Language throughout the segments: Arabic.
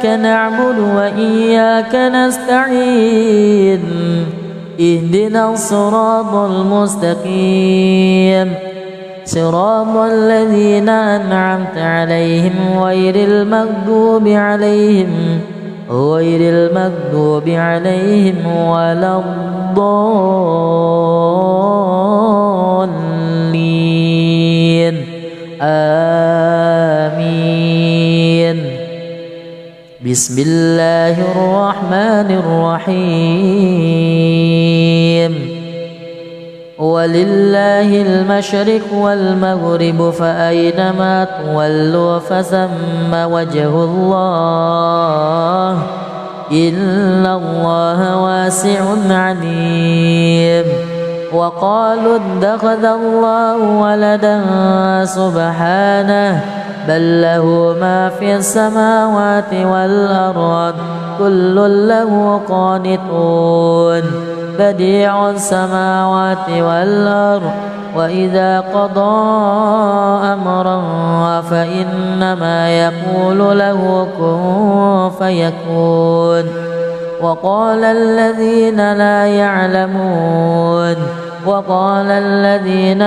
نعبد وإياك نستعين اهدنا الصراط المستقيم صراط الذين أنعمت عليهم غير المغضوب عليهم ولا الضالين آمين. بسم الله الرحمن الرحيم. ولله المشرق والمغرب فأينما تولوا فثم وجه الله إن الله واسع عليم. وقالوا اتخذ الله ولدا سبحانه بل له ما في السماوات والأرض كل له قانتون بديع السماوات والأرض وإذا قضى أمرا فإنما يقول له كن فيكون. وقال الذين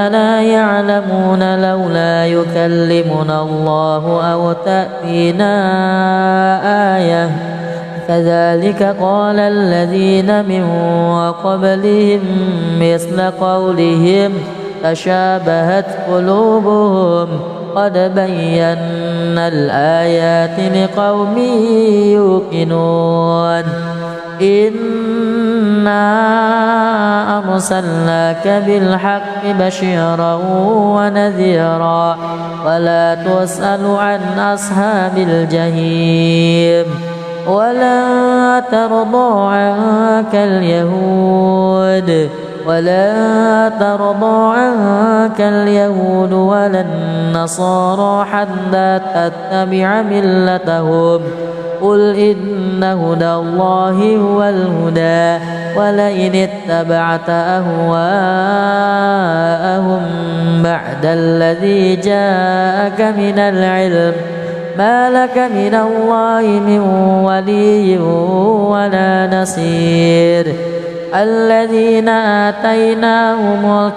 لا يعلمون لولا يكلمنا الله أو تأتينا آية كذلك قال الذين من قبلهم مثل قولهم تشابهت قلوبهم قد بينا الآيات لقوم يوقنون. إنا أرسلناك بالحق بشيرا ونذيرا ولا تسأل عن أصحاب الجحيم. ولا ترضى عنك اليهود ولا النصارى حتى تتبع ملتهم قل إن هدى الله هو الهدى ولئن اتبعت أهواءهم بعد الذي جاءك من العلم ما لك من الله من ولي ولا نصير. الذين آتيناهم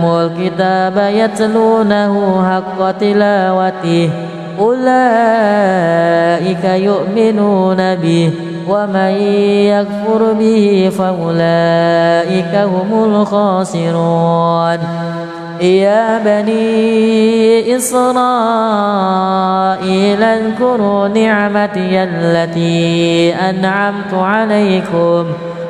الكتاب يتلونه حق تلاوته أولئك يؤمنون به ومن يكفر به فأولئك هم الخاسرون. يا بني إسرائيل اذكروا نعمتي التي أنعمت عليكم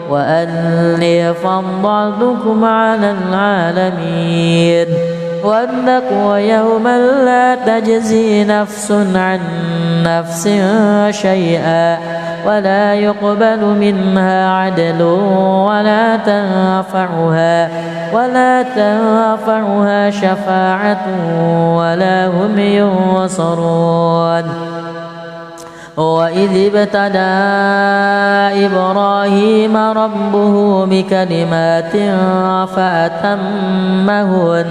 وأني فضلتكم على العالمين. واتقوا يوما لا تجزي نفس عن نفس شيئا ولا يقبل منها عدل ولا تنفعها شفاعة ولا هم ينصرون. وإذ ابتلى إبراهيم ربه بكلمات فأتمهن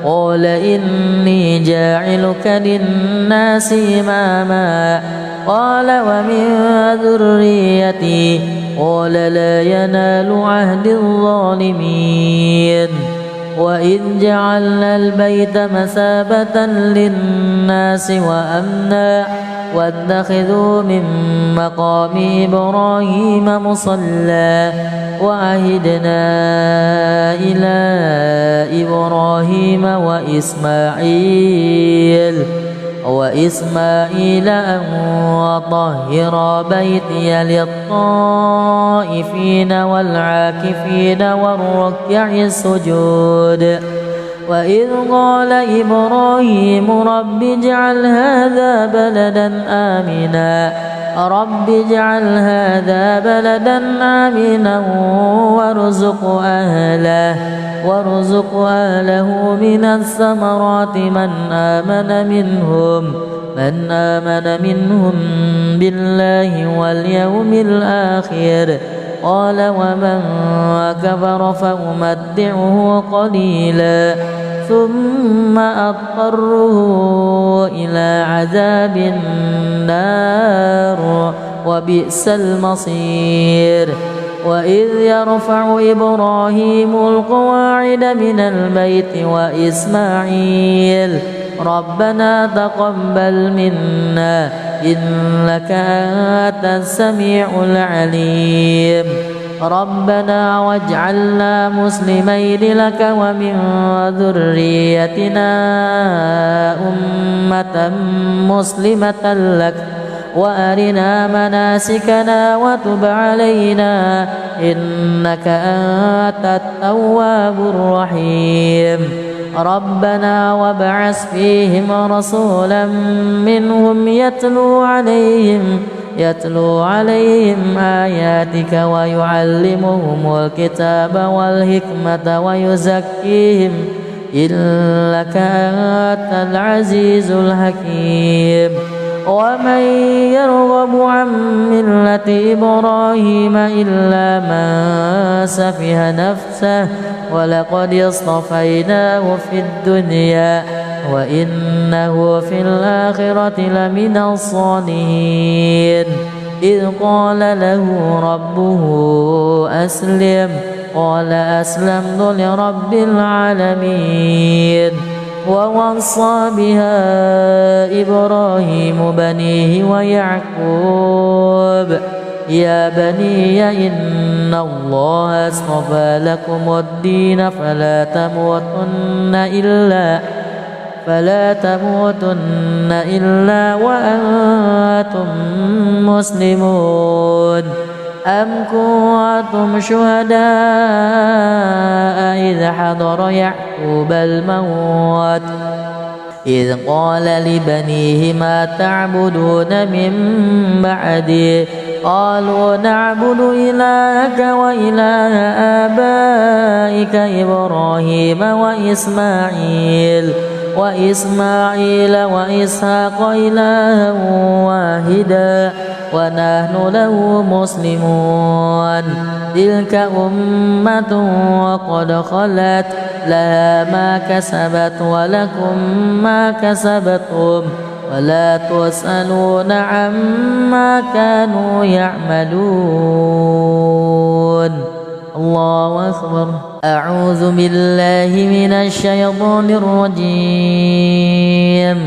قال إني جاعلك للناس إماما قال ومن ذريتي قال لا ينال عهد الظالمين. وإذ جعلنا البيت مثابة للناس وأمنا واتخذوا من مقام إبراهيم مصلى وعهدنا إلى إبراهيم وإسماعيل أن طهر بيتي للطائفين والعاكفين والركع السجود. وإذ قال إبراهيم رب اجعل هذا بلدا آمنا وارزق أهله من الثمرات من آمن منهم بالله واليوم الآخر قال ومن كفر فأمتعه قليلا ثم أضطره إلى عذاب النار وبئس المصير. وإذ يرفع إبراهيم القواعد من البيت وإسماعيل ربنا تقبل منا إنك أنت السميع العليم. ربنا واجعلنا مسلمين لك ومن ذريتنا أمة مسلمة لك وأرنا مناسكنا وتب علينا إنك أنت التواب الرحيم. ربنا وابعث فيهم رسولا منهم يتلو عليهم آياتك ويعلمهم الكتاب والحكمة ويزكيهم إنك أنت العزيز الحكيم. ومن يرغب عن ملة إبراهيم إلا من سفه نفسه ولقد اصطفيناه في الدنيا وإنه في الآخرة لمن الصالحين. إذ قال له ربه أسلم قال أسلمت لرب العالمين. ووصى بها إبراهيم بنيه ويعقوب يا بني إن الله اصطفى لكم الدين فلا تموتن إلا وأنتم مسلمون. أم كنتم شهداء إذ حضر يعقوب الموت إذ قال لبنيه ما تعبدون من بعدي قالوا نعبد إلهك وإله آبائك إبراهيم وإسماعيل وإسحاق إلها واحدا ونحن له مسلمون. تلك أمة وقد خلت لها ما كسبت ولكم ما كسبتم ولا تسألون عما كانوا يعملون. الله أكبر. أعوذ بالله من الشيطان الرجيم.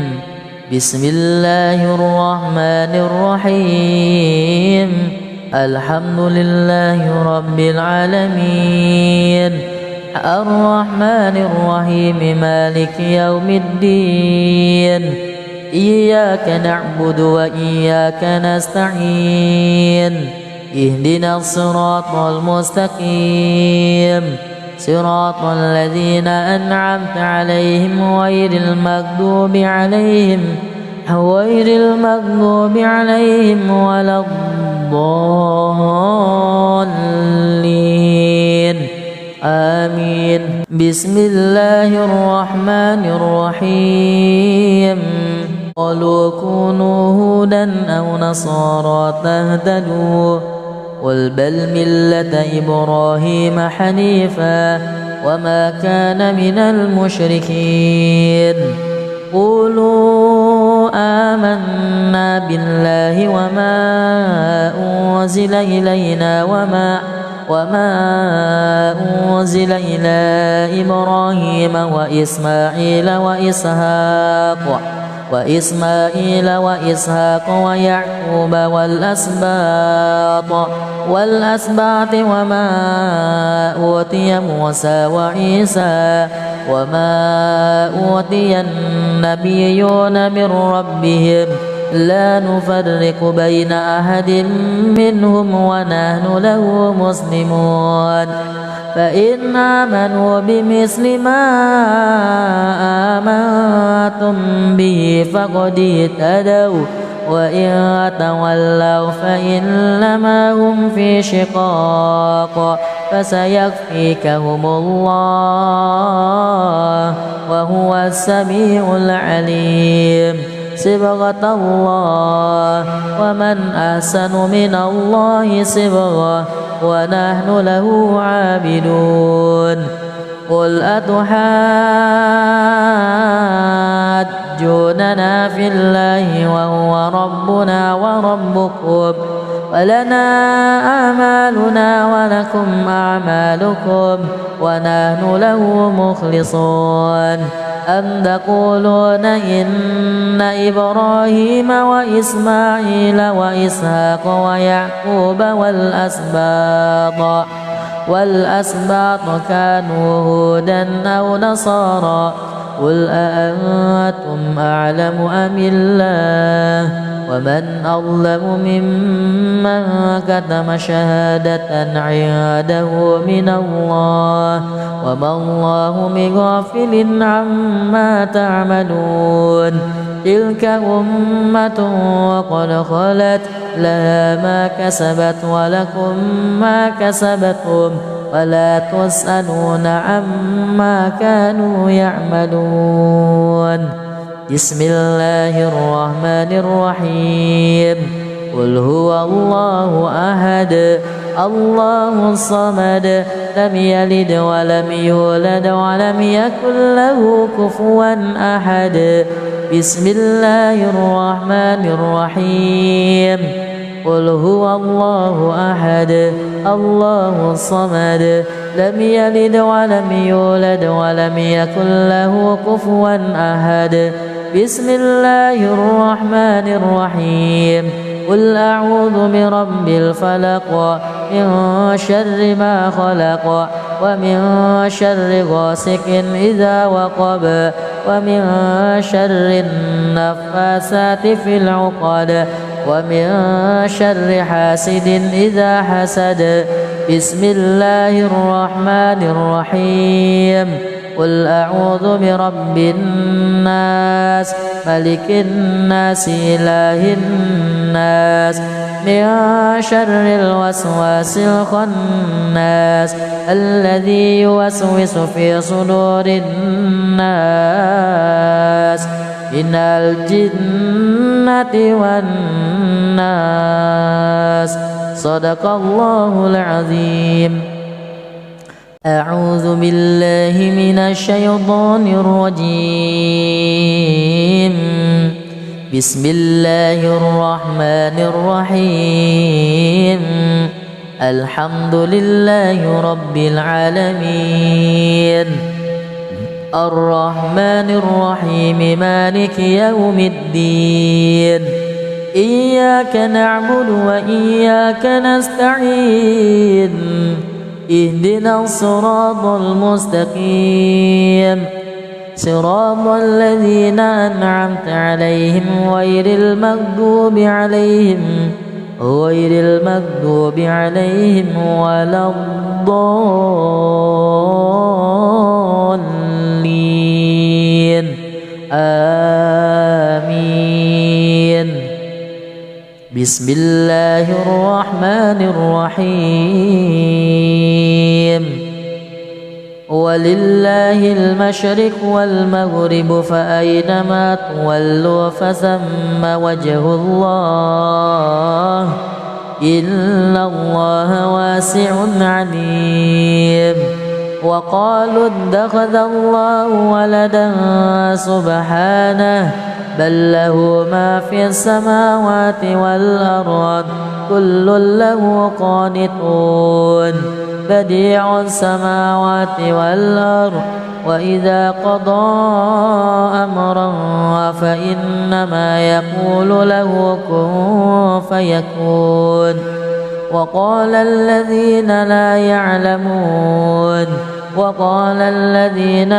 بسم الله الرحمن الرحيم. الحمد لله رب العالمين الرحمن الرحيم مالك يوم الدين إياك نعبد وإياك نستعين اهدنا الصراط المستقيم صراط الذين أنعمت عليهم غير المغضوب عليهم ولا الضالين آمين. بسم الله الرحمن الرحيم. قالوا كونوا هودا أو نصارى تهتدوا قل بل ملة إبراهيم حنيفا وما كان من المشركين. قولوا آمنا بالله وما أنزل إلينا وما أنزل إلى إبراهيم وإسماعيل وإسحاق ويعقوب والأسباط وما أوتي موسى وعيسى وما أوتي النبيون من ربهم لا نفرق بين أحد منهم ونحن له مسلمون. فإن آمنوا بمثل ما آمنتم به فقد اهتدوا وإن تولوا فإنما هم في شقاق فسيكفيكهم الله وهو السميع العليم. صبغة الله ومن أحسن من الله صبغة ونحن له عابدون. قل أتحاجوننا في الله وهو ربنا وربكم ولنا أعمالنا ولكم أعمالكم ونحن له مخلصون أم تقولون إن إبراهيم وإسماعيل وإسحاق ويعقوب والأسباط كانوا هودا أو نصارى قل أأنتم أعلم أم الله ومن أظلم ممن كتم شهادة عنده من الله وما الله بغافل عما تعملون تلك أمة وقد خلت لها ما كسبت ولكم ما كسبتم ولا تسألون عما كانوا يعملون بسم الله الرحمن الرحيم قل هو الله أحد الله الصمد لم يلد ولم يولد ولم يكن له كفوا أحد بسم الله الرحمن الرحيم قل هو الله أحد الله الصمد لم يلد ولم يولد ولم يكن له كفوا أحد بسم الله الرحمن الرحيم قل أعوذ برب الفلق من شر ما خلق ومن شر غاسق إذا وقب ومن شر النفاثات في العقد ومن شر حاسد إذا حسد بسم الله الرحمن الرحيم قل أعوذ برب الناس ملك الناس إله الناس من شر الوسواس الخناس الذي يوسوس في صدور الناس من الجنة والناس صدق الله العظيم. أعوذ بالله من الشيطان الرجيم. بسم الله الرحمن الرحيم. الحمد لله رب العالمين الرحمن الرحيم مالك يوم الدين إياك نعبد وإياك نستعين اهدنا الصراط المستقيم صراط الذين أنعمت عليهم غير المغضوب عليهم ولا الضالين آمين. بسم الله الرحمن الرحيم. ولله المشرق والمغرب فأينما تولوا فثم وجه الله إن الله واسع عليم. وقالوا اتخذ الله ولدا سبحانه بل له ما في السماوات والأرض كل له قانتون بديع السماوات والأرض وإذا قضى أمرا فإنما يقول له كن فيكون. وقال الذين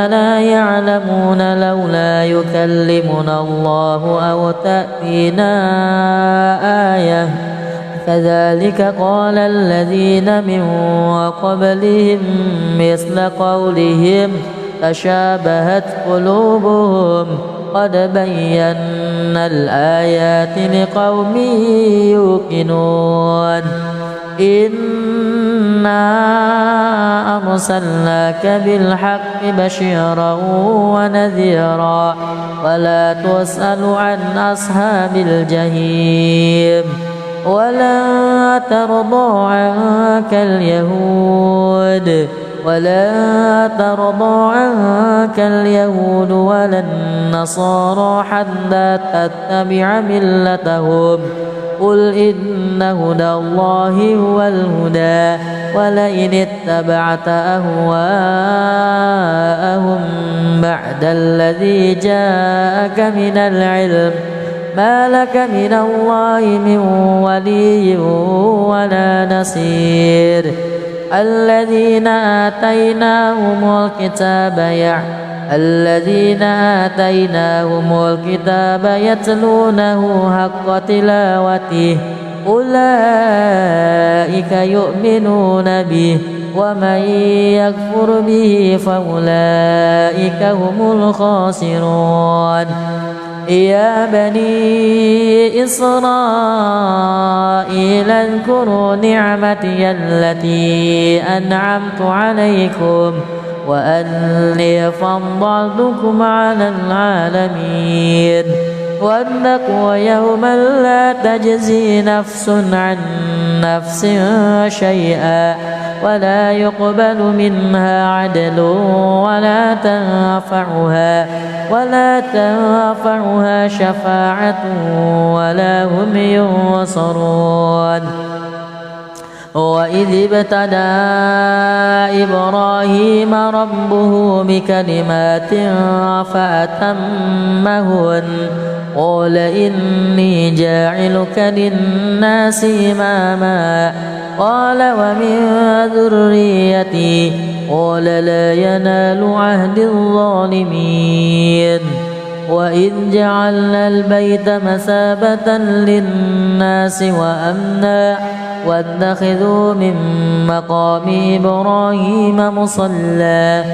لا يعلمون لولا يكلمنا الله أو تأتينا آية كذلك قال الذين من قبلهم مثل قولهم تشابهت قلوبهم قد بينا الآيات لقوم يوقنون. إنا أرسلناك بالحق بشيرا ونذيرا ولا تسأل عن أصحاب الجحيم. ولا ترضى عنك اليهود ولا ترضى عنك اليهود ولا النصارى حتى تتبع ملتهم قل إن هدى الله هو الهدى ولئن اتبعت أهواءهم بعد الذي جاءك من العلم ما لك من الله من ولي ولا نصير الذين آتيناهم الكتاب يتلونه حق تلاوته أولئك يؤمنون به ومن يكفر به فأولئك هم الخاسرون يا بني إسرائيل اذكروا نعمتي التي أنعمت عليكم وأني فضلتكم على العالمين واتقوا يوما لا تجزي نفس عن نفس شيئا ولا يقبل منها عدل ولا تنفعها شفاعة ولا هم ينصرون وإذ ابتلى إبراهيم ربه بكلمات فأتمهن قال إني جاعلك للناس إماما قال ومن ذريتي قال لا ينال عهد الظالمين وإذ جعلنا البيت مثابة للناس وأمنا واتخذوا من مقام إبراهيم مصلى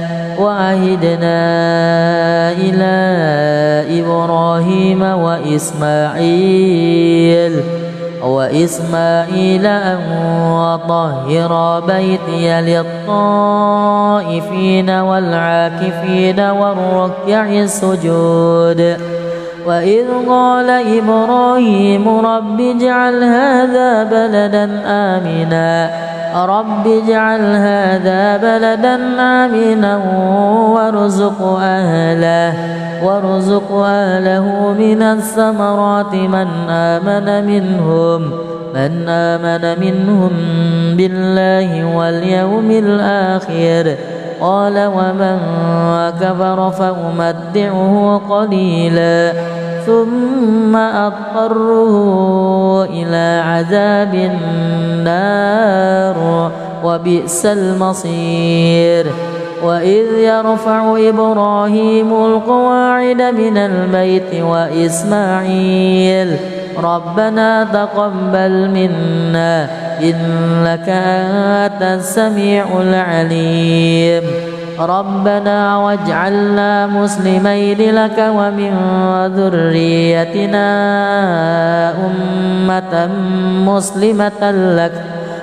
وعهدنا إلى إبراهيم وإسماعيل أن طهر بيتي للطائفين والعاكفين والركع السجود وإذ قال إبراهيم رب اجعل هذا بلدا آمنا وارزق أهله من الثمرات من آمن منهم بالله واليوم الآخر قال ومن كفر فأمتعه قليلا ثم أضطره إلى عذاب النار وبئس المصير وإذ يرفع إبراهيم القواعد من البيت وإسماعيل ربنا تقبل منا إنك أنت السميع العليم ربنا واجعلنا مسلمين لك ومن ذريتنا أمة مسلمة لك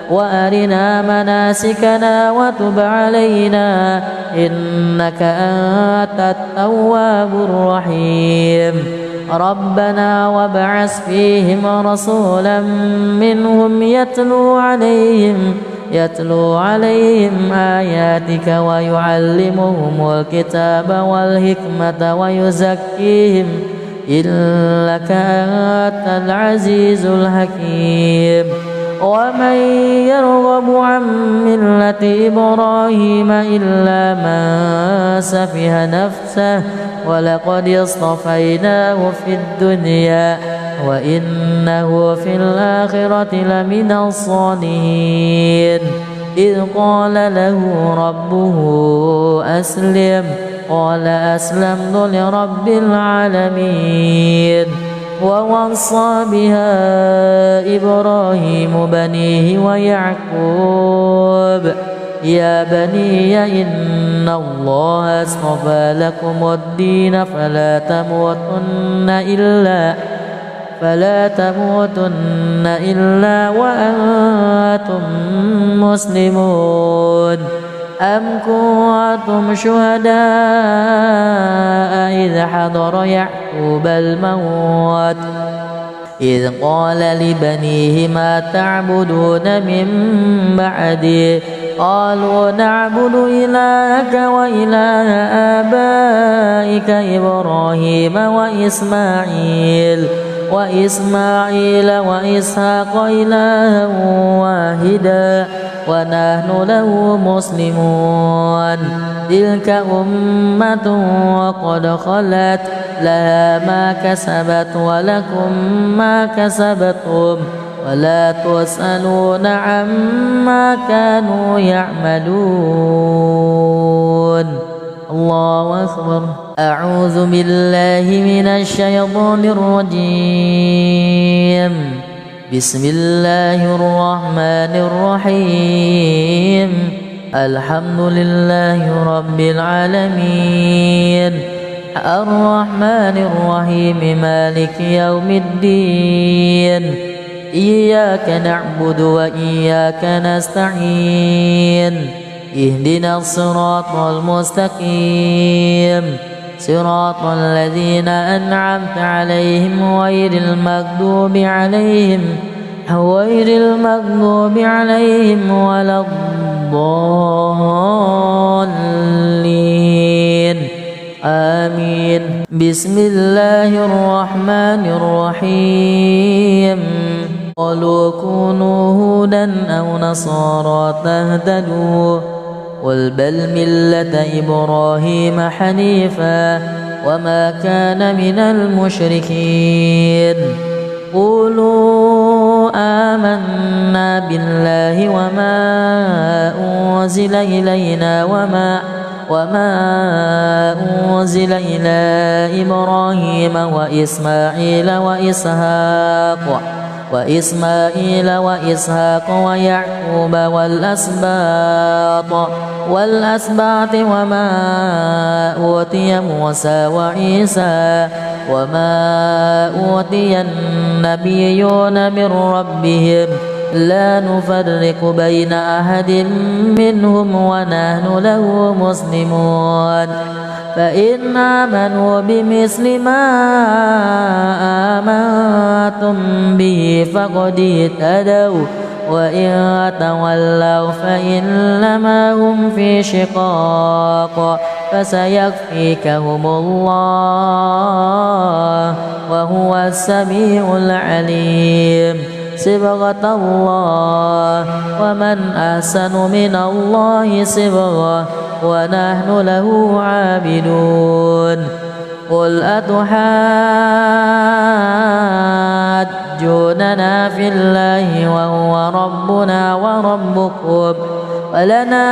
وأرنا مناسكنا وتب علينا إنك أنت التواب الرحيم ربنا وابعث فيهم رسولا منهم يتلو عليهم آياتك ويعلمهم الكتاب والحكمة ويزكيهم إنك أنت العزيز الحكيم ومن يرغب عن ملة إبراهيم إلا من سفه نفسه ولقد اصطفيناه في الدنيا وإنه في الآخرة لمن الصالحين إذ قال له ربه أسلم قال أسلمت لرب العالمين ووصى بها إبراهيم بنيه ويعقوب يا بني إن الله اصطفى لكم الدين فلا تموتن إلا وأنتم مسلمون أم كنتم شهداء إذ حضر يعقوب الموت إذ قال لبنيه ما تعبدون من بعدي قالوا نعبد إلهك وإله آبائك إبراهيم وإسماعيل وإسحاق إلها واحدا ونحن له مسلمون تلك أمة وقد خلت لها ما كسبت ولكم ما كسبتم ولا تسألون عما كانوا يعملون. الله أكبر. أعوذ بالله من الشيطان الرجيم. بسم الله الرحمن الرحيم. الحمد لله رب العالمين الرحمن الرحيم مالك يوم الدين إياك نعبد وإياك نستعين اهدنا الصراط المستقيم صراط الذين أنعمت عليهم غير المغضوب عليهم ولا الضالين آمين. بسم الله الرحمن الرحيم. قالوا كونوا هودا أو نصارى تهتدوا قل بل ملة إبراهيم حنيفا وما كان من المشركين. قولوا آمنا بالله وما أنزل إلينا وما أنزل إلى إبراهيم وإسماعيل وإسحاق ويعقوب والأسباط وما أوتي موسى وعيسى وما أوتي النبيون من ربهم لا نفرق بين أحد منهم ونحن له مسلمون. فإن آمنوا بمثل ما آمنتم به فقد اهتدوا وإن تولوا فإنما هم في شقاق فسيكفيكهم الله وهو السميع العليم. صبغة الله ومن أحسن من الله صبغة ونحن له عابدون. قل أتحاجوننا في الله وهو ربنا وربكم ولنا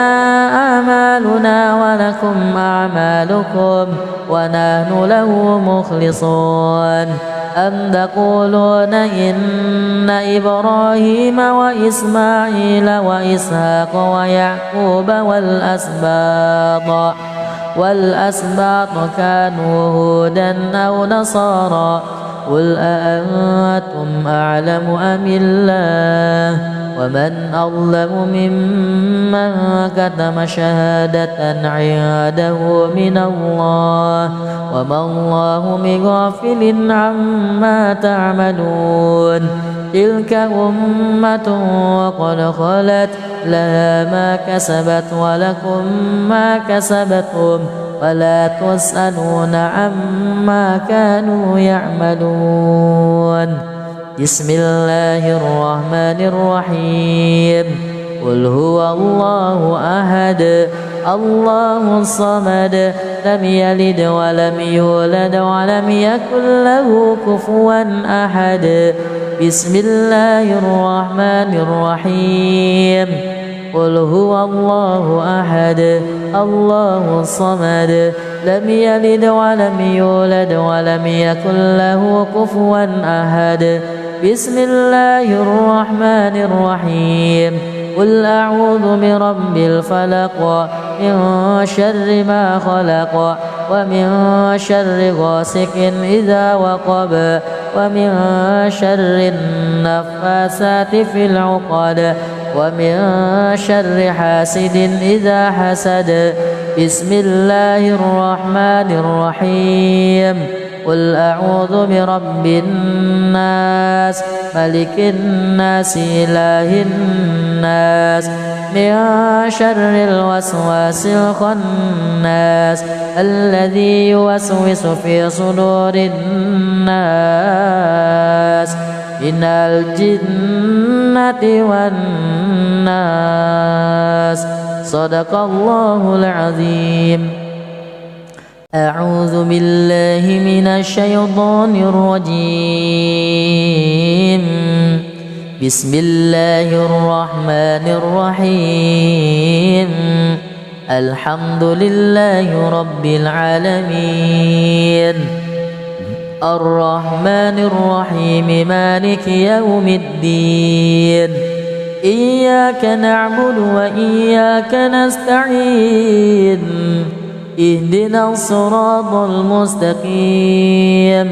أعمالنا ولكم أعمالكم ونحن له مخلصون. أم تقولون إن إبراهيم وإسماعيل وإسحاق ويعقوب والأسباط كانوا هودا أو نصارى قل أأنتم أعلم أم الله ومن أظلم ممن كتم شهادة عنده من الله وما الله بغافل عما تعملون. تلك أمة وقد خلت لها ما كسبت ولكم ما كسبتم ولا تسألون عما كانوا يعملون. بسم الله الرحمن الرحيم. قل هو الله أحد الله الصمد لم يلد ولم يولد ولم يكن له كفوا أحد. بسم الله الرحمن الرحيم. قل هو الله أحد الله الصمد لم يلد ولم يولد ولم يكن له كفوا أحد. بسم الله الرحمن الرحيم. قل أعوذ برب الفلق من شر ما خلق ومن شر غاسق إذا وقب ومن شر النفاثات في العقد ومن شر حاسد إذا حسد. بسم الله الرحمن الرحيم. قل أعوذ برب الناس ملك الناس إله الناس من شر الوسواس الخناس الذي يوسوس في صدور الناس من الجنة والناس. صدق الله العظيم. أعوذ بالله من الشيطان الرجيم. بسم الله الرحمن الرحيم. الحمد لله رب العالمين الرحمن الرحيم مالك يوم الدين. إياك نعبد وإياك نستعين. اهدنا الصراط المستقيم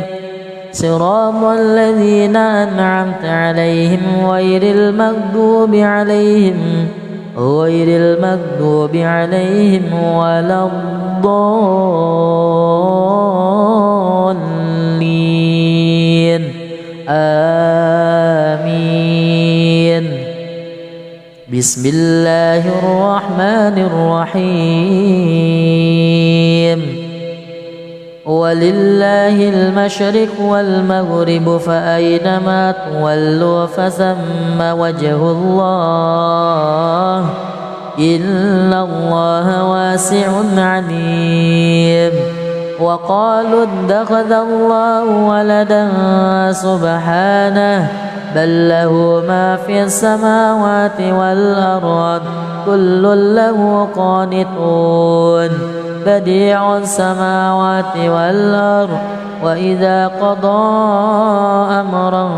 صراط الذين أنعمت عليهم غير المغضوب عليهم ولا الضالين. آمين. بسم الله الرحمن الرحيم. ولله المشرق والمغرب فأينما تولوا فثم وجه الله إن الله واسع عليم. وقالوا اتخذ الله ولدا سبحانه بل له ما في السماوات والأرض كل له قانتون. بديع السماوات والأرض وإذا قضى أمرا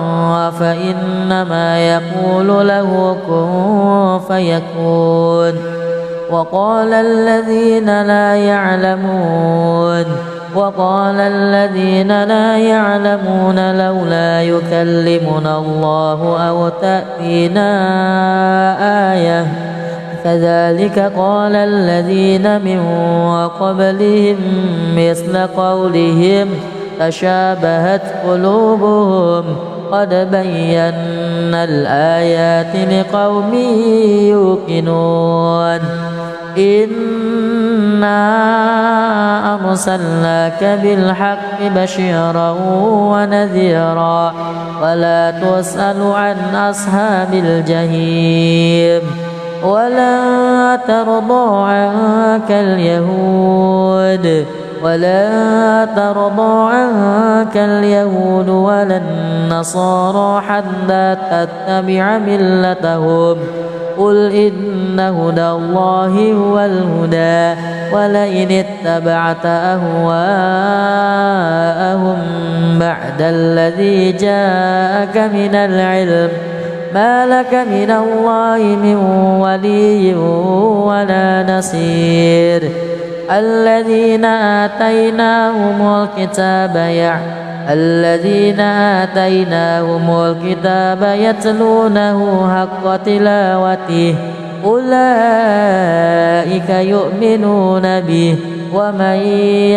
فإنما يقول له كن فيكون. وقال الذين لا يعلمون لولا يكلمنا الله أو تأتينا آية كذلك قال الذين من قبلهم مثل قولهم تشابهت قلوبهم قد بينا الآيات لقوم يوقنون. إنا أرسلناك بالحق بشيرا ونذيرا ولا تسأل عن أصحاب الجحيم. ولا ترضى عنك اليهود ولا النصارى حتى تتبع ملتهم. قل إن هدى الله هو الهدى ولئن اتبعت أهواءهم بعد الذي جاءك من العلم ما لك من الله من ولي ولا نصير. الذين آتيناهم الكتاب يتلونه حق تلاوته أولئك يؤمنون به ومن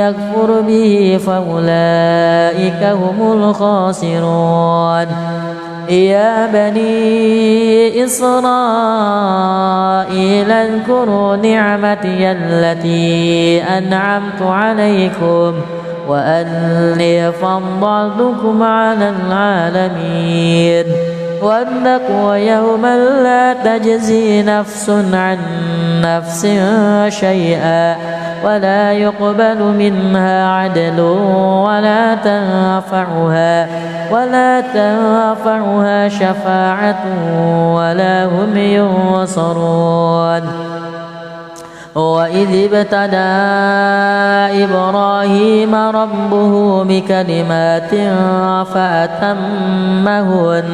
يكفر به فأولئك هم الخاسرون. يا بني إسرائيل اذكروا نعمتي التي أنعمت عليكم وأني فضلتكم على العالمين. واتقوا يوما لا تجزي نفس عن نفس شيئا ولا يقبل منها عدل ولا تنفعها شفاعة ولا هم ينصرون. وإذ ابتلى إبراهيم ربه بكلمات فأتمهن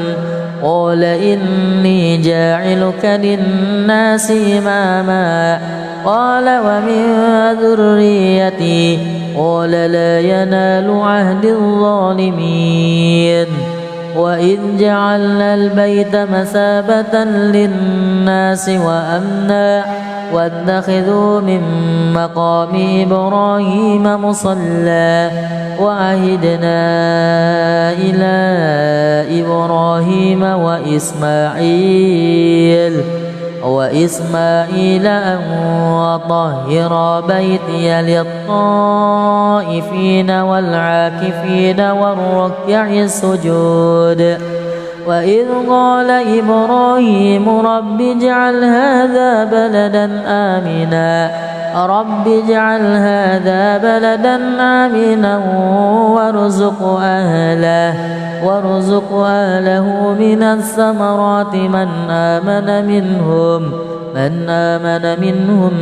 قال إني جاعلك للناس إماما قال ومن ذريتي قال لا ينال عهد الظالمين. وإذ جعلنا البيت مثابة للناس وأمنا واتخذوا من مقام إبراهيم مصلى وعهدنا إلى إبراهيم وإسماعيل وإسماعيل أن طهر بيتي للطائفين والعاكفين والركع السجود وإذ قال إبراهيم رب اجعل هذا بلدا آمنا وارزق أهله من الثمرات من آمن منهم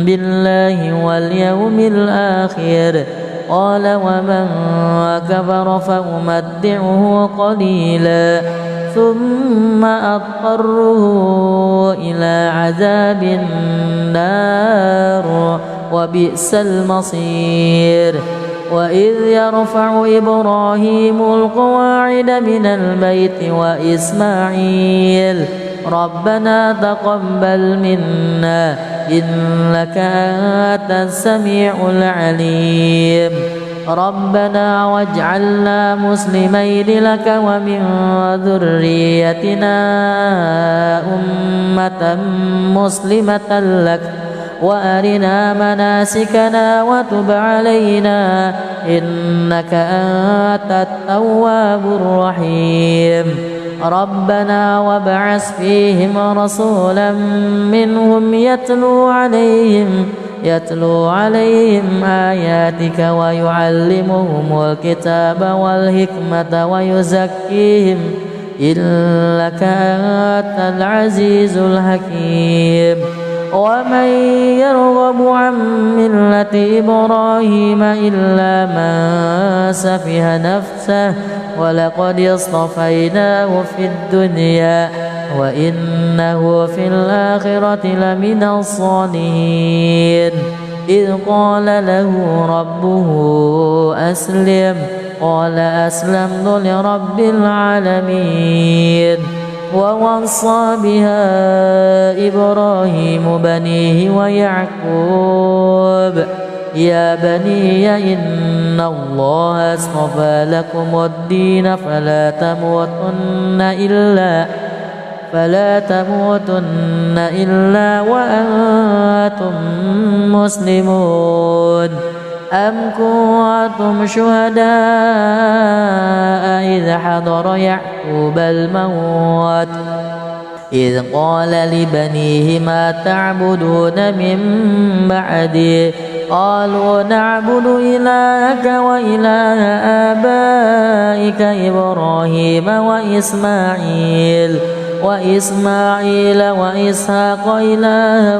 بالله واليوم الآخر قال ومن كفر فأمتعه قليلا ثم أضطره إلى عذاب النار وبئس المصير وإذ يرفع إبراهيم القواعد من البيت وإسماعيل ربنا تقبل منا إنك أنت السميع العليم ربنا واجعلنا مسلمين لك ومن ذريتنا أمة مسلمة لك وأرنا مناسكنا وتب علينا إنك أنت التواب الرحيم ربنا وابعث فيهم رسولا منهم يتلو عليهم آياتك ويعلمهم الكتاب والحكمة ويزكيهم إنك أنت العزيز الحكيم ومن يرغب عن ملة إبراهيم إلا من سفه نفسه ولقد اصطفيناه في الدنيا وإنه في الآخرة لمن الصالحين إذ قال له ربه أسلم قال أسلمت لرب العالمين ووصى بها إبراهيم بنيه ويعقوب يا بني إن الله اصطفى لكم الدين فلا تموتن إلا وأنتم مسلمون أم كنتم شهداء إذ حضر يعقوب الموت إذ قال لبنيه ما تعبدون من بعدي قالوا نعبد إلهك وإله آبائك إبراهيم وإسماعيل وإسحاق إلها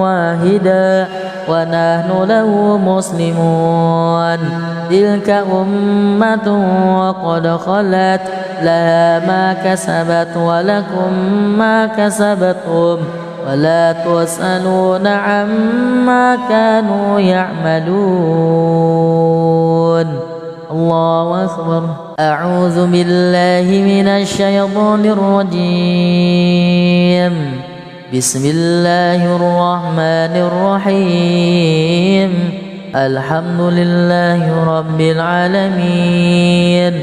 واحدا ونحن له مسلمون تلك أمة وقد خلت لها ما كسبت ولكم ما كسبتم ولا تسألون عما كانوا يعملون الله أكبر أعوذ بالله من الشيطان الرجيم بسم الله الرحمن الرحيم الحمد لله رب العالمين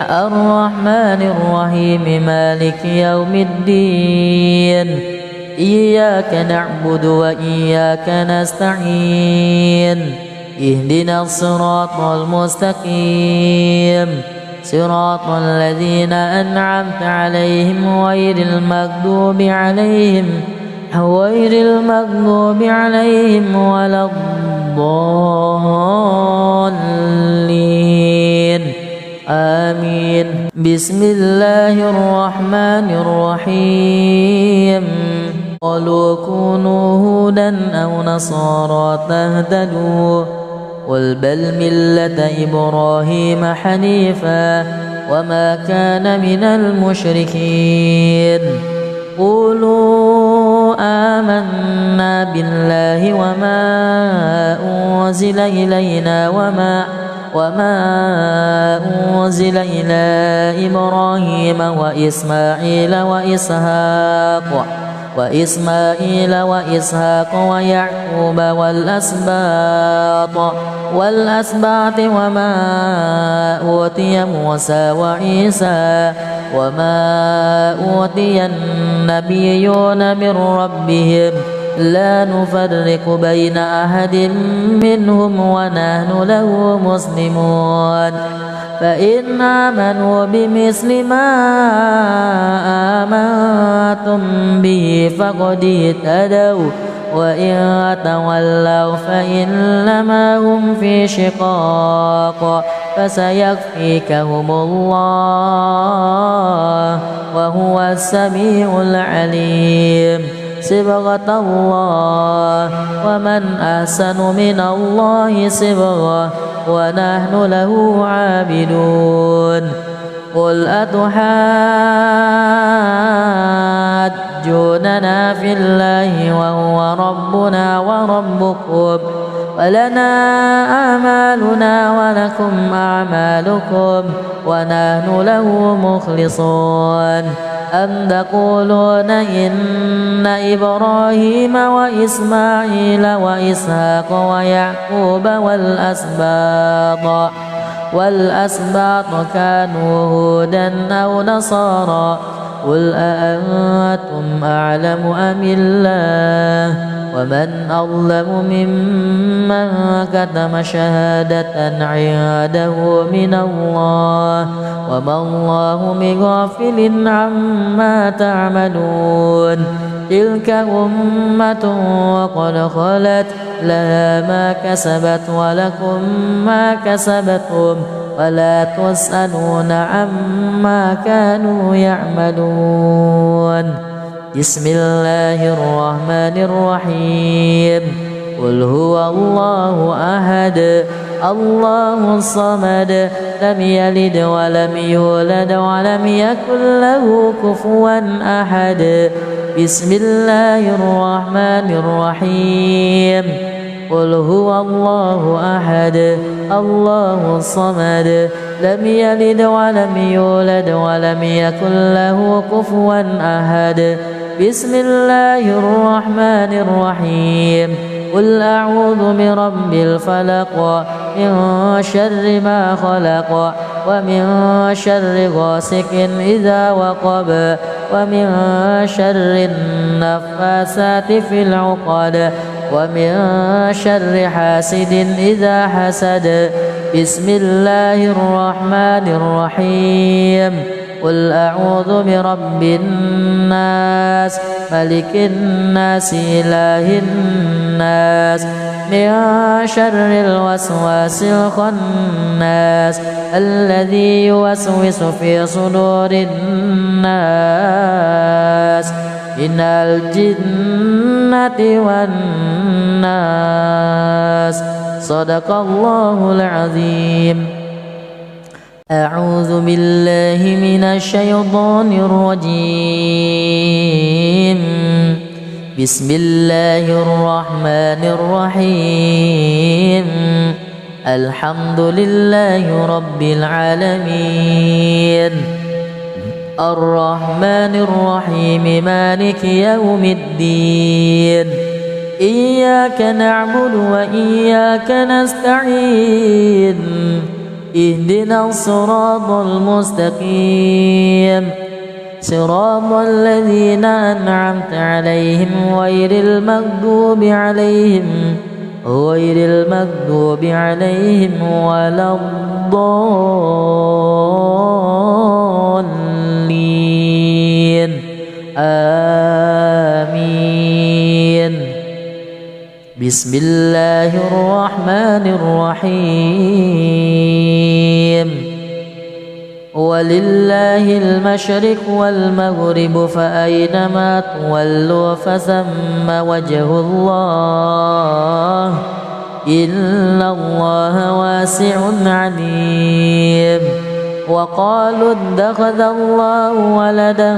الرحمن الرحيم مالك يوم الدين إياك نعبد وإياك نستعين اهدنا الصراط المستقيم صراط الذين أنعمت عليهم غير المغضوب عليهم ولا الضالين آمين بسم الله الرحمن الرحيم قالوا كونوا هودا أو نصارى تهتدوا قل بل ملة إبراهيم حنيفا وما كان من المشركين قولوا آمنا بالله وما أنزل إلينا وما أنزل إلى إبراهيم وإسماعيل وإسماعيل وإسحاق ويعقوب والأسباط وما أوتي موسى وعيسى وما أوتي النبيون من ربهم لا نفرق بين أحد منهم ونحن له مسلمون فإن آمنوا بمثل ما آمنتم به فقد اهتدوا وإن تولوا فإنما هم في شقاق فسيكفيكهم الله وهو السميع العليم صبغة الله ومن أحسن من الله صبغة ونحن له عابدون قل أتحاجوننا في الله وهو ربنا وربكم ولنا أعمالنا ولكم أعمالكم ونحن له مخلصون أم تقولون إن إبراهيم وإسماعيل وإسحاق ويعقوب والأسباط كانوا هودا أو نصارى قل أأنتم أعلم أم الله ومن أظلم ممن كتم شهادة عنده من الله وما الله بغافل عما تعملون تلك أمة وقد خلت لها ما كسبت ولكم ما كسبتم ولا تسألون عما كانوا يعملون بسم الله الرحمن الرحيم قل هو الله أحد الله الصمد لم يلد ولم يولد ولم يكن له كفوا أحد بسم الله الرحمن الرحيم قل هو الله أحد الله الصمد لم يلد ولم يولد ولم يكن له كفوا أحد بسم الله الرحمن الرحيم قل أعوذ برب الفلق من شر ما خلق ومن شر غاسق إذا وقب ومن شر النفاثات في العقد ومن شر حاسد إذا حسد بسم الله الرحمن الرحيم قل أعوذ برب الناس ملك الناس إله الناس من شر الوسواس الخناس الذي يوسوس في صدور الناس من الجنة والناس صدق الله العظيم أعوذ بالله من الشيطان الرجيم بسم الله الرحمن الرحيم الحمد لله رب العالمين الرحمن الرحيم مالك يوم الدين إياك نعبد وإياك نستعين اهدنا الصراط المستقيم صراط الذين أنعمت عليهم غير المغضوب عليهم ولا الضالين آمين بسم الله الرحمن الرحيم ولله المشرق والمغرب فأينما تولوا فثم وجه الله إن الله واسع عليم وقالوا اتخذ الله ولدا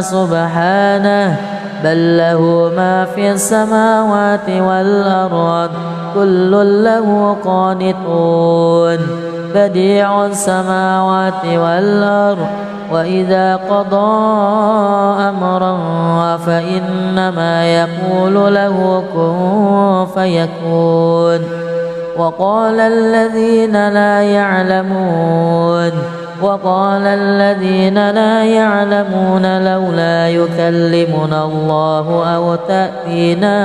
سبحانه بل له ما في السماوات والأرض كل له قانتون بديع السماوات والأرض وإذا قضى أمرا فإنما يقول له كن فيكون. وقال الذين لا يعلمون لولا يكلمنا الله أو تأتينا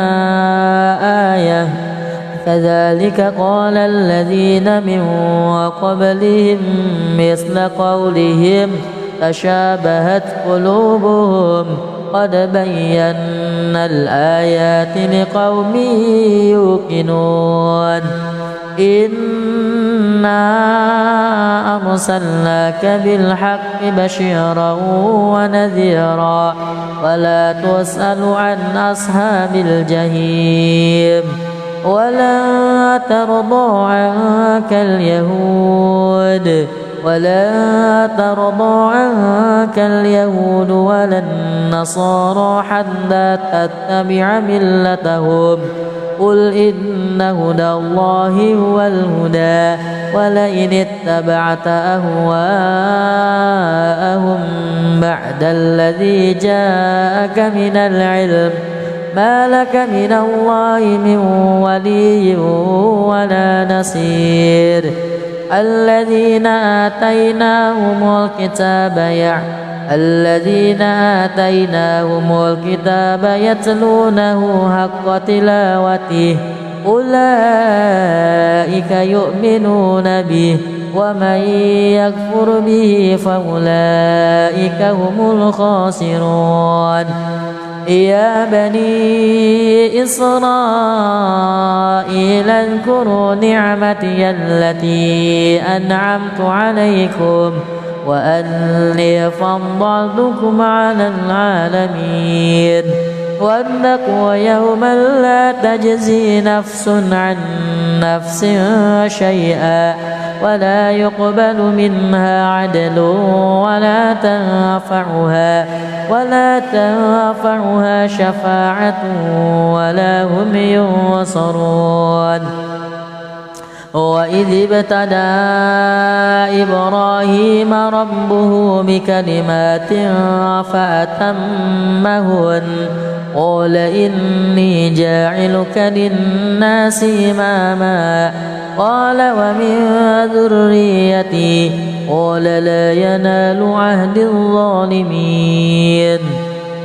آية كذلك قال الذين من قبلهم مثل قولهم تشابهت قلوبهم قد بينا الآيات لقوم يوقنون. إنا أرسلناك بالحق بشيرا ونذيرا ولا تسأل عن أصحاب الجحيم. ولا ترضى عنك اليهود ولا النصارى حتى تتبع ملتهم قل إن هدى الله هو الهدى ولئن اتبعت أهواءهم بعد الذي جاءك من العلم ما لك من الله من ولي ولا نصير. الذين آتيناهم الكتاب يتلونه حق تلاوته أولئك يؤمنون به ومن يكفر به فأولئك هم الخاسرون. يا بني إسرائيل اذكروا نعمتي التي أنعمت عليكم وأني فضلتكم على العالمين. واتقوا يوما لا تجزي نفس عن نفس شيئا ولا يقبل منها عدل ولا تنفعها شفاعة ولا هم ينصرون. وإذ ابتلى إبراهيم ربه بكلمات فأتمهن قال إني جاعلك للناس إماما قال ومن ذريتي قال لا ينال عهد الظالمين.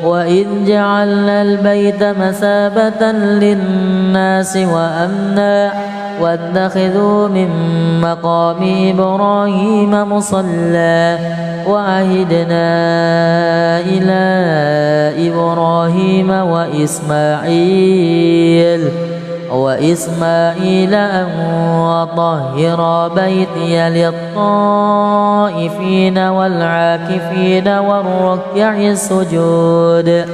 وإذ جعلنا البيت مثابة للناس وأمنا واتخذوا من مقام إبراهيم مصلى وعهدنا إلى إبراهيم وإسماعيل أن طهر بيتي للطائفين والعاكفين والركع السجود.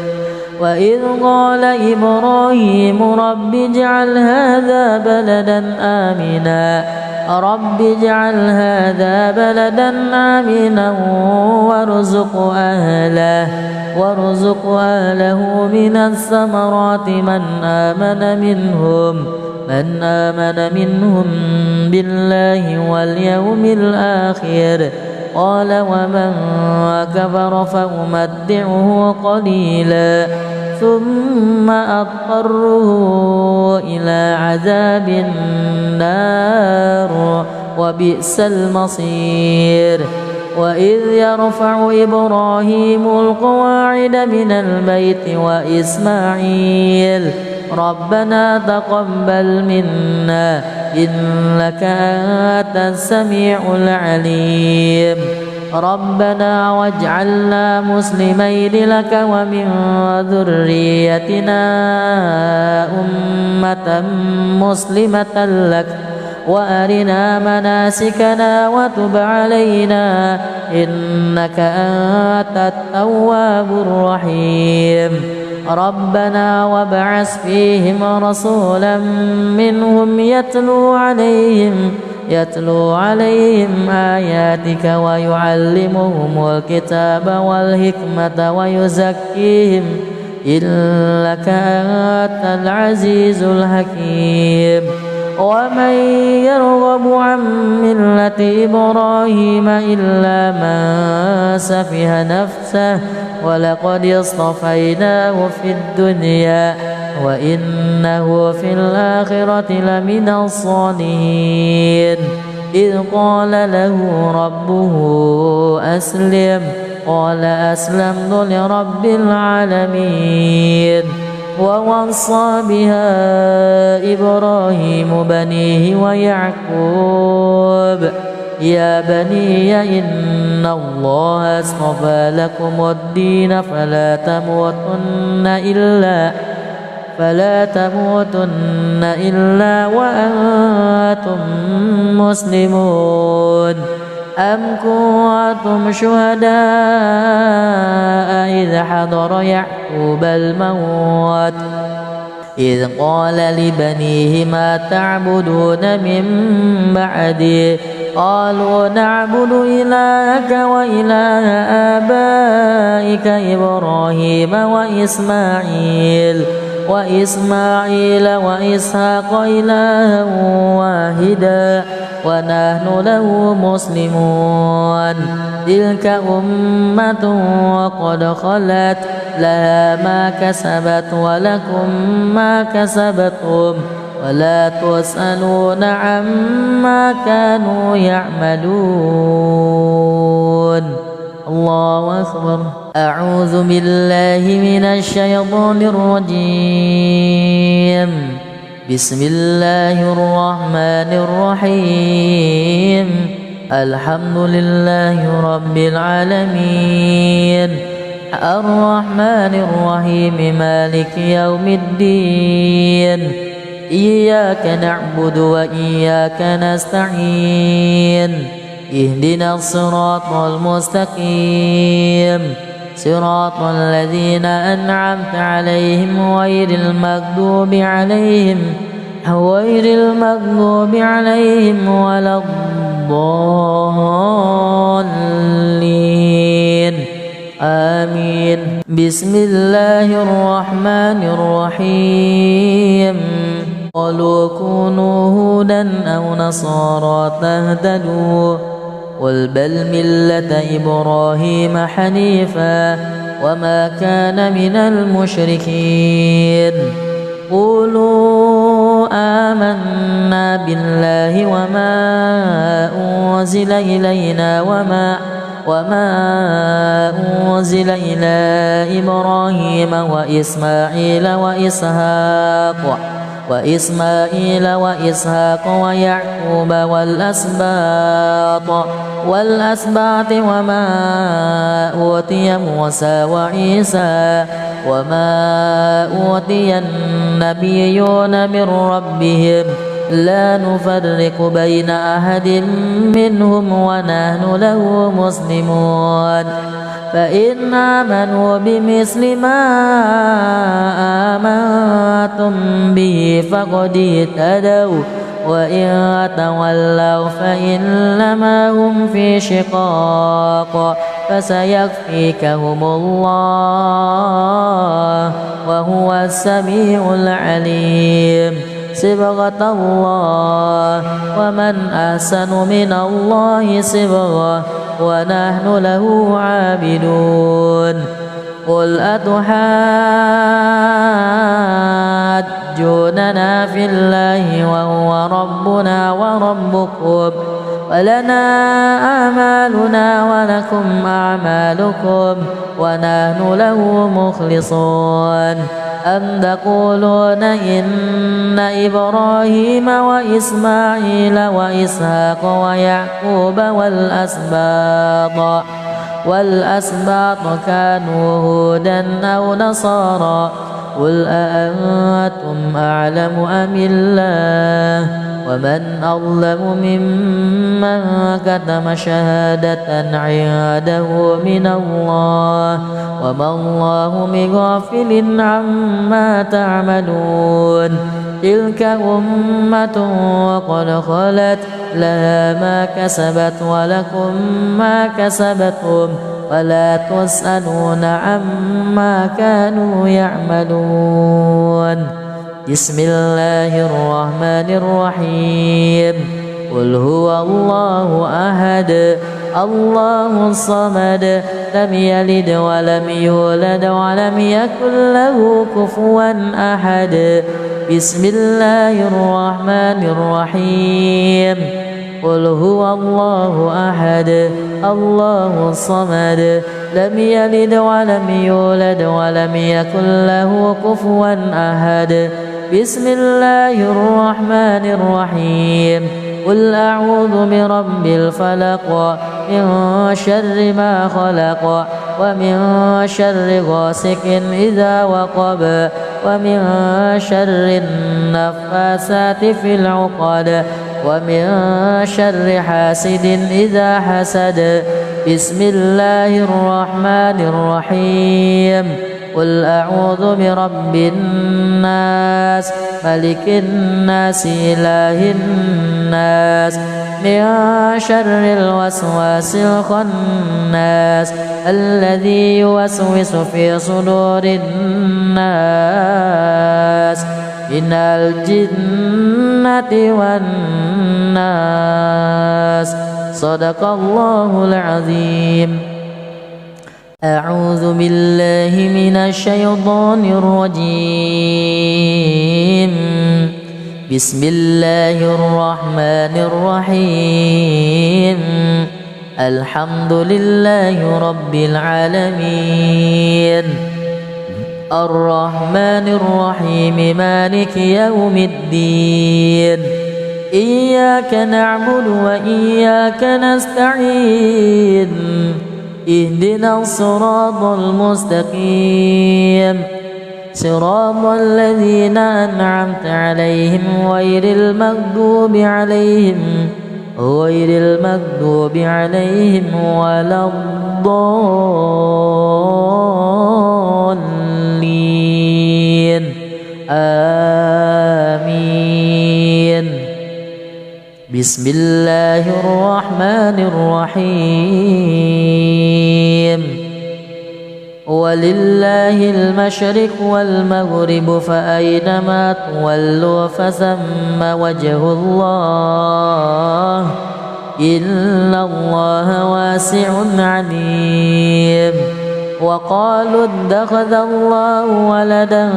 وإذ قال إبراهيم رب اجعل هذا بلدا آمنا وارزق أهله من الثمرات من آمن منهم بالله واليوم الآخر قال ومن كفر فأمتعه قليلا ثم أضطره إلى عذاب النار وبئس المصير. وإذ يرفع إبراهيم القواعد من البيت وإسماعيل ربنا تقبل منا إنك أنت السميع العليم. ربنا واجعلنا مسلمين لك ومن ذريتنا أمة مسلمة لك وأرنا مناسكنا وتب علينا إنك أنت التواب الرحيم. ربنا وابعث فيهم رسولا منهم يتلو عليهم آياتك ويعلمهم الكتاب والحكمة ويزكيهم إنك أنت العزيز الحكيم. ومن يرغب عن ملة إبراهيم إلا من سفه نفسه ولقد اصطفيناه في الدنيا وإنه في الآخرة لمن الصالحين إذ قال له ربه أسلم قال أسلمت لرب العالمين ووصى بها إبراهيم بنيه ويعقوب يا بني إن الله اصطفى لكم الدين فلا تموتن إلا وأنتم مسلمون أم كنتم شهداء إذ حضر يعقوب الموت إذ قال لبنيه ما تعبدون من بعدي قالوا نعبد إلهك وإله آبائك إبراهيم وإسماعيل وإسحاق إلها واحدا ونحن له مسلمون تلك أمة وقد خلت لها ما كسبت ولكم ما كسبتم ولا تسألون عما كانوا يعملون. الله أكبر. أعوذ بالله من الشيطان الرجيم. بسم الله الرحمن الرحيم. الحمد لله رب العالمين الرحمن الرحيم مالك يوم الدين إياك نعبد وإياك نستعين اهدنا الصراط المستقيم صراط الذين أنعمت عليهم غير المغضوب عليهم ولا الضالين آمين. بسم الله الرحمن الرحيم. قالوا كونوا هودا أو نصارى تهتدوا قل بل ملة إبراهيم حنيفا وما كان من المشركين. قولوا آمنا بالله وما أنزل إلينا وما أنزل إلى إبراهيم وإسماعيل وإسحاق ويعقوب والأسباط وما أوتي موسى وعيسى وما أوتي النبيون من ربهم لا نفرق بين أحد منهم ونحن له مسلمون. فإن آمنوا بمثل ما آمنتم به فقد اهتدوا وإن تولوا فإنما هم في شقاق فسيكفيكهم الله وهو السميع العليم. صبغة الله ومن أحسن من الله صبغة ونحن له عابدون. قل أتحاجوننا في الله وهو ربنا وربكم ولنا أعمالنا ولكم أعمالكم ونحن له مخلصون. أم تقولون إن إبراهيم وإسماعيل وإسحاق ويعقوب والأسباط كانوا هودا أو نصارى قل أأنتم أعلم أم الله ومن أظلم ممن كتم شهادة عنده من الله وما الله بغافل عما تعملون. تلك أمة وقد خلت لها ما كسبت ولكم ما كسبتم ولا تسألون عما كانوا يعملون. بسم الله الرحمن الرحيم قل هو الله أحد الله الصمد لم يلد ولم يولد ولم يكن له كفوا أحد بسم الله الرحمن الرحيم قل هو الله أحد الله الصمد لم يلد ولم يولد ولم يكن له كفوا أحد بسم الله الرحمن الرحيم قل أعوذ برب الفلق من شر ما خلق ومن شر غاسق إذا وقب ومن شر النفاثات في العقد ومن شر حاسد إذا حسد بسم الله الرحمن الرحيم قل أعوذ برب الناس ملك الناس إله الناس من شر الوسواس الخناس الذي يوسوس في صدور الناس من الجنة والناس صدق الله العظيم. أعوذ بالله من الشيطان الرجيم. بسم الله الرحمن الرحيم. الحمد لله رب العالمين الرحمن الرحيم مالك يوم الدين إياك نعبد وإياك نستعين اهدنا الصراط المستقيم صراط الذين أنعمت عليهم غير المغضوب عليهم ولا الضالين آمين. بسم الله الرحمن الرحيم. ولله المشرق والمغرب فأينما تولوا فثم وجه الله إن الله واسع عليم. وقالوا اتخذ الله ولدا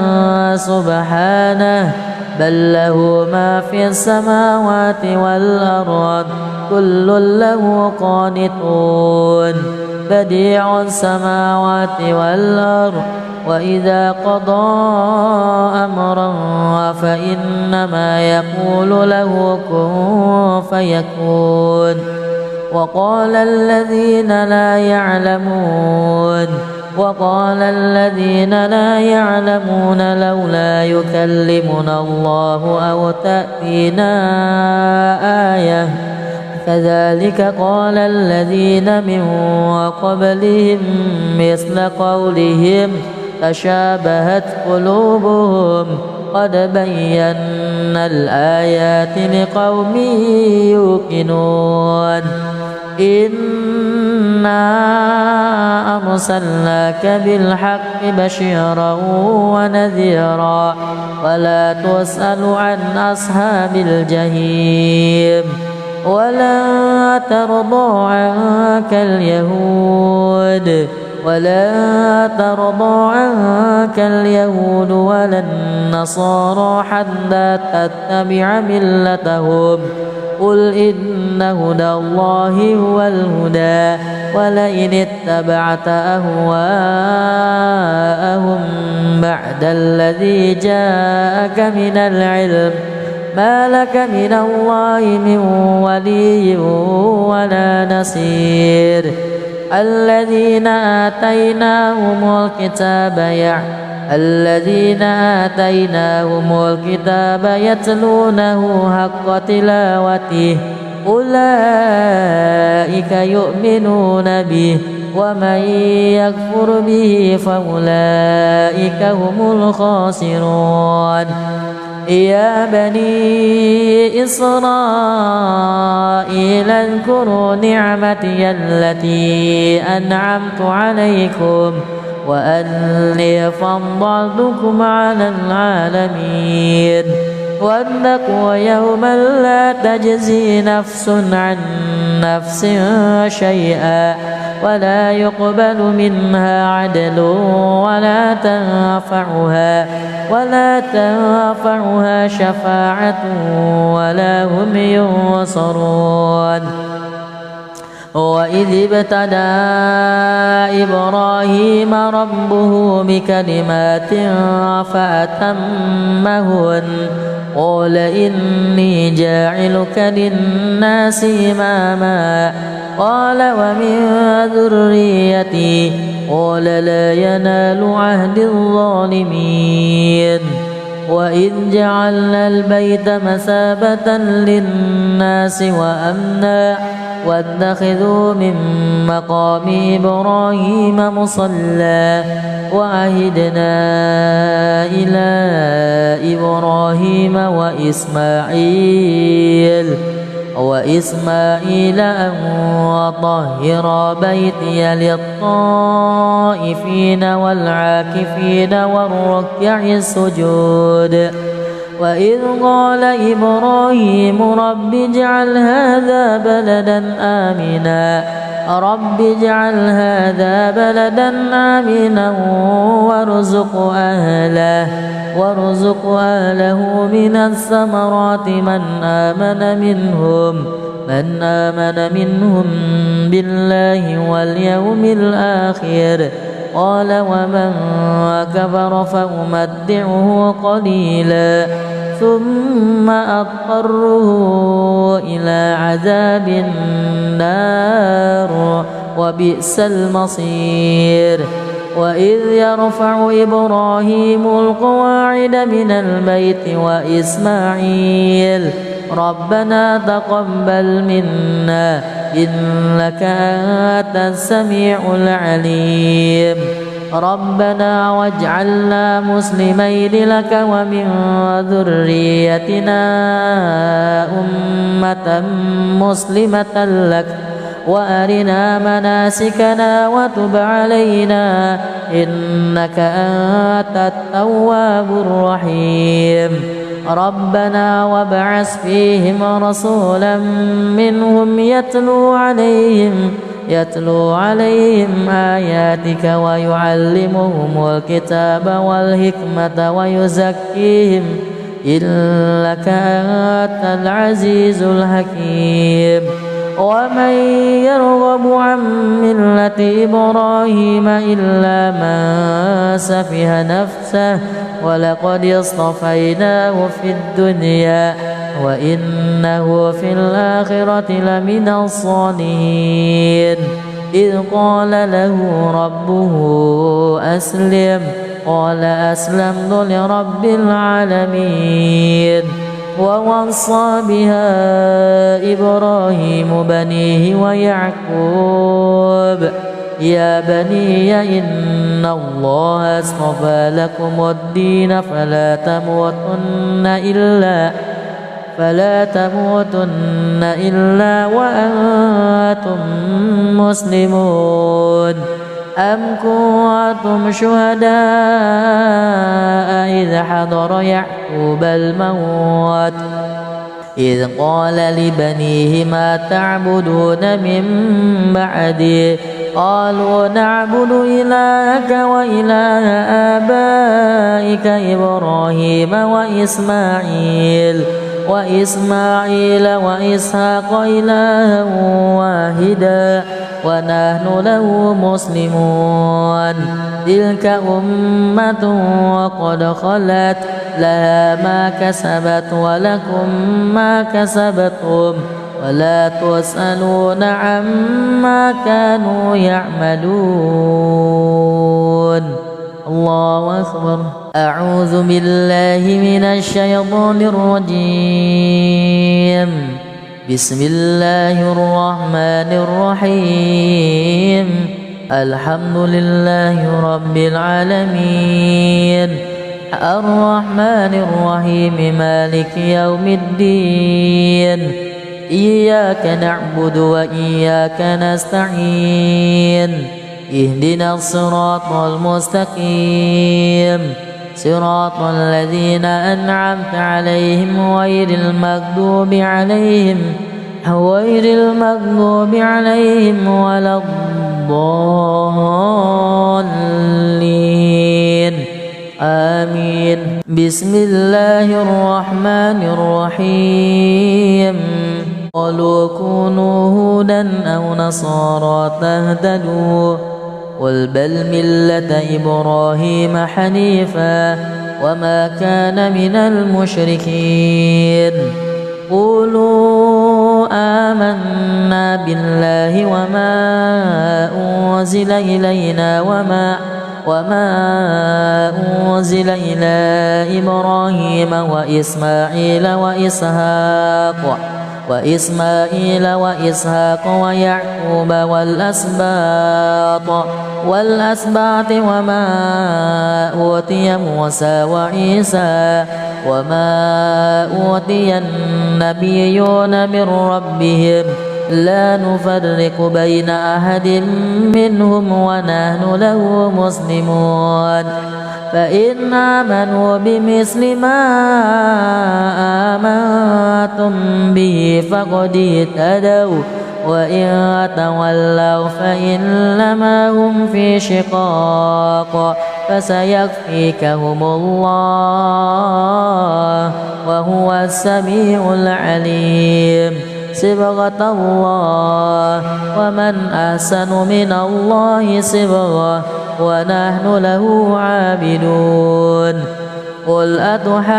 سبحانه بل له ما في السماوات والأرض كل له قانتون بديع السماوات والأرض وإذا قضى أمرا فإنما يقول له كن فيكون. وقال الذين لا يعلمون لولا يكلمنا الله أو تأتينا آية كذلك قال الذين من قبلهم مثل قولهم تشابهت قلوبهم قد بينا الآيات لقوم يوقنون. إنا أرسلناك بالحق بشيرا ونذيرا ولا تسأل عن أصحاب الجحيم. ولا ترضى عنك اليهود ولا النصارى حتى تتبع ملتهم قل إن هدى الله هو الهدى ولئن اتبعت أهواءهم بعد الذي جاءك من العلم ما لك من الله من ولي ولا نصير. الذين آتيناهم الكتاب يتلونه حق تلاوته أولئك يؤمنون به ومن يكفر به فأولئك هم الخاسرون. يا بني إسرائيل اذكروا نعمتي التي أنعمت عليكم وأني فضلتكم على العالمين واتقوا يوما لا تجزي نفس عن نفس شيئا ولا يقبل منها عدل ولا تنفعها شفاعة ولا هم ينصرون. وإذ ابتلى إبراهيم ربه بكلمات فأتمهن قال إني جاعلك للناس إماما قال ومن ذريتي قال لا ينال عهد الظالمين. وإذ جعلنا البيت مثابة للناس وأمنا واتخذوا من مقام إبراهيم مصلى وعهدنا إلى إبراهيم وإسماعيل أن طهر بيتي للطائفين والعاكفين والركع السجود. وإذ قال إبراهيم رب اجعل هذا بلدا آمنا وارزق أهله من الثمرات من آمن منهم بالله واليوم الآخر قال ومن كفر فأمتعه قليلا ثم أضطره إلى عذاب النار وبئس المصير. وإذ يرفع إبراهيم القواعد من البيت وإسماعيل ربنا تقبل منا إنك أنت السميع العليم ربنا واجعلنا مسلمين لك ومن ذريتنا أمة مسلمة لك وأرنا مناسكنا وتب علينا إنك أنت التواب الرحيم. ربنا وابعث فيهم رسولا منهم يتلو عليهم آياتك ويعلمهم الكتاب والحكمة ويزكيهم إنك أنت العزيز الحكيم. ومن يرغب عن ملة إبراهيم إلا من سفه نفسه ولقد اصطفيناه في الدنيا وإنه في الآخرة لمن الصالحين. إذ قال له ربه أسلم قال أسلمت لرب العالمين. ووصى بها إبراهيم بنيه ويعقوب يا بني إن الله اصطفى لكم الدين فلا تموتن إلا وأنتم مسلمون. أم كنتم شهداء إذ حضر يعقوب الموت إذ قال لبنيه ما تعبدون من بعدي قالوا نعبد إلهك وإله آبائك إبراهيم وإسماعيل وإسحاق إلها واحدا ونحن له مسلمون. تلك أمة وقد خلت لها ما كسبت ولكم ما كسبتم ولا تسألون عما كانوا يعملون. الله أكبر. أعوذ بالله من الشيطان الرجيم. بسم الله الرحمن الرحيم. الحمد لله رب العالمين الرحمن الرحيم مالك يوم الدين إياك نعبد وإياك نستعين اهدنا الصراط المستقيم صراط الذين أنعمت عليهم غير المغضوب عليهم ولا الضالين آمين. بسم الله الرحمن الرحيم. قالوا كونوا هودا أو نصارى تهتدوا قل بل ملة إبراهيم حنيفا وما كان من المشركين. قولوا آمنا بالله وما أنزل إلينا وما أنزل إلى إبراهيم وإسماعيل وإسحاق ويعقوب والأسباط وما أوتي موسى وعيسى وما أوتي النبيون من ربهم لا نفرق بين أحد منهم ونحن له مسلمون. فإن آمنوا بمثل ما آمنتم به فقد اهتدوا وإن تولوا فإنما هم في شقاق فسيكفيكهم الله وهو السميع العليم. صبغة الله ومن أحسن من الله صبغة ونحن له عابدون. قل أتحاجوننا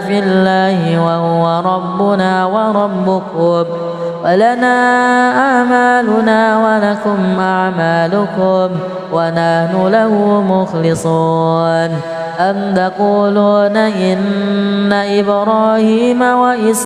في الله وهو ربنا وربكم ولنا أعمالنا ولكم أعمالكم ونحن له مخلصون. أم تقولون إن إبراهيم